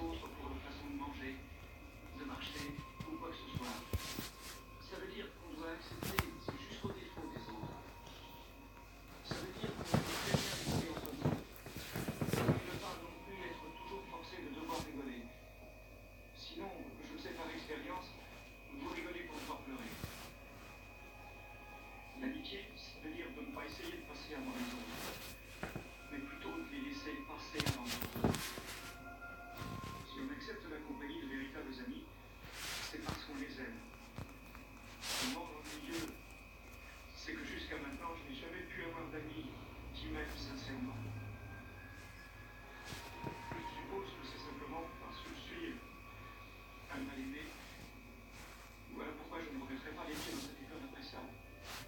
autres pour leur façon de manger, de marcher ou quoi que ce soit. Ça veut dire qu'on doit accepter jusqu'au défaut des autres. Ça veut dire qu'on doit très bien rigoler entre nous. Il ne pas non plus être toujours forcé de devoir rigoler. Sinon, je le sais par expérience, vous rigolez pour ne pas pleurer. L'amitié, ça veut dire de ne pas essayer de passer avant les autres, mais plutôt de les laisser passer avant nous. Si on accepte la compagnie de véritables amis, c'est parce qu'on les aime. Le mort ennuyeux, c'est que jusqu'à maintenant, je n'ai jamais pu avoir d'amis qui m'aiment sincèrement. Je suppose que c'est simplement parce que je suis un mal-aimé. Voilà pourquoi je ne regretterai pas les pieds dans cette école après ça.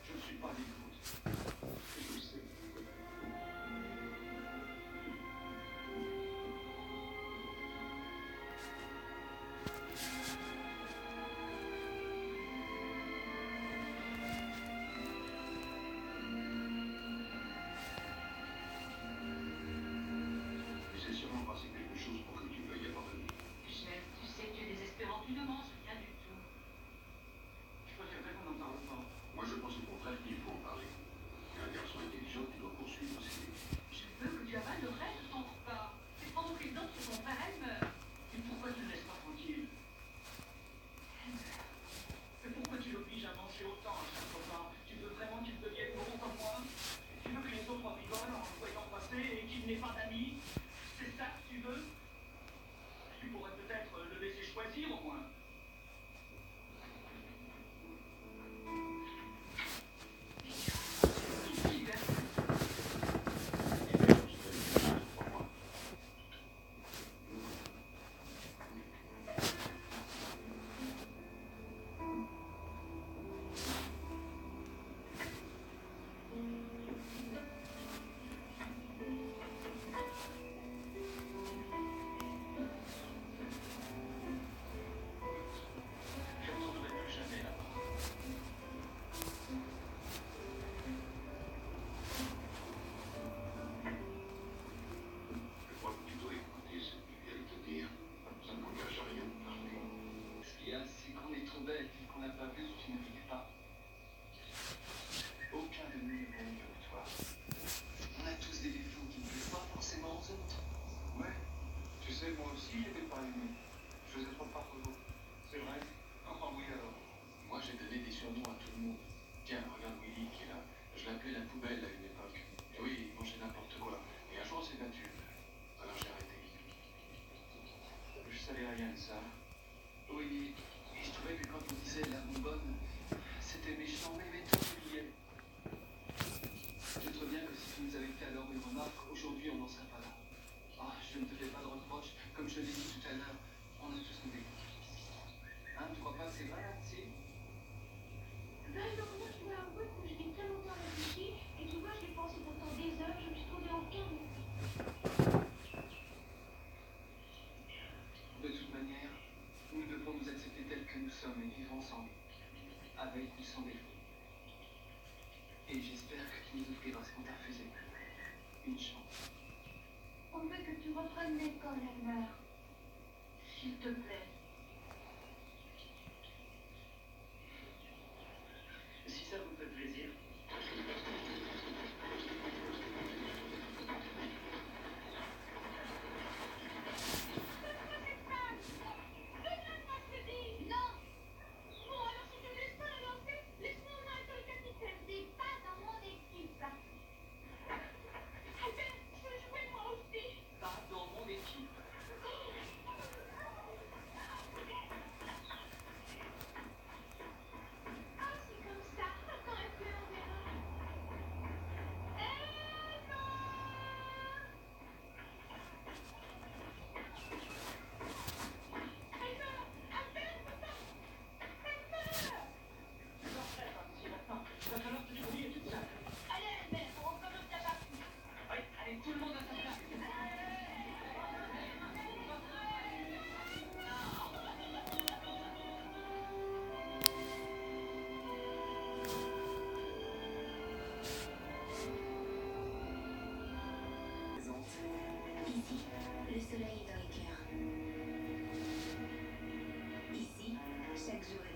Je ne suis pas des autres. Je le sais. Et c'est sûrement passé quelque chose pour que tu veuilles abandonner. Chef, tu sais que tu es désespérant, tu ne manges rien du tout. Je préférerais qu'on n'en parle pas. Moi, je pense au contraire qu'il faut en parler. Un garçon intelligent qui doit poursuivre ses études. Je veux que tu avales le reste de ton repas. C'est pendant que les autres se font frère, elle meurt. Et pourquoi tu ne laisses pas tranquille? Et pourquoi tu l'obliges à manger autant à chaque repas? Tu veux vraiment qu'il devienne gros comme moi? Tu veux que les autres rigolent en le voyant passer et qu'il n'ait pas d'amis? C'est ça que tu veux? Tu pourrais peut-être le laisser choisir au moins. Je ne retournerai plus jamais là-bas. Je crois que tu dois écouter ce qu'il vient de te dire. Ça n'engage à rien de parler. Ce qu'il y a, c'est qu'on est trop bête et qu'on n'a pas vu ce que tu ne vivais pas. Aucun de nous ne vaut mieux que toi. On a tous des défauts qui ne plaisent pas forcément aux autres. Ouais, tu sais, moi aussi, j'étais pas aimé. Je faisais trop part de l'autre. C'est vrai? Enfin, oui, alors. Moi, j'ai donné des surnoms à tout le monde. Tiens, regarde Willy qui est là. Je l'appelais la poubelle à une époque. Et oui, il mangeait n'importe quoi. Et un jour, on s'est battu. Alors j'ai arrêté. Je savais rien de ça. Oui, et je trouvais que quand on disait la bonbonne, c'était méchant, mais toi, tu oubliais. Je te bien que si tu nous avais fait alors une remarque, aujourd'hui, on n'en serait pas là. Ah, je ne te fais pas de reproche. Comme je l'ai dit tout à l'heure, on a tous nos défauts. Hein, tu crois pas que c'est vrai, hein, si? Ben non, moi je dois avouer que j'ai très longtemps réfléchi et tu vois, j'ai pensé pourtant des heures, je me suis trouvée aucun mot. De toute manière, nous devons nous accepter tels que nous sommes et vivre ensemble, avec ou sans défaut. Et j'espère que tu nous offriras ce qu'on t'a refusé. Une chance. On veut que tu reprennes l'école, Elmer. S'il te plaît. Si ça vous fait plaisir. Non! Bon, alors si tu ne laisses pas la lancer, laisse-moi au moins être le capitaine. C'est pas dans mon équipe. Albert, je veux jouer moi aussi. Pas dans mon équipe. Ah, c'est comme ça. Attends un peu, on verra. Emma! Emma! Albert, papa! Emma! Si maintenant, il va falloir te débrouiller toute seule. Allez, Albert, on recommence la partie. Oui, allez, tout le monde à sa place. Présente Ici, le soleil est dans les cœurs. Ici, chaque jour est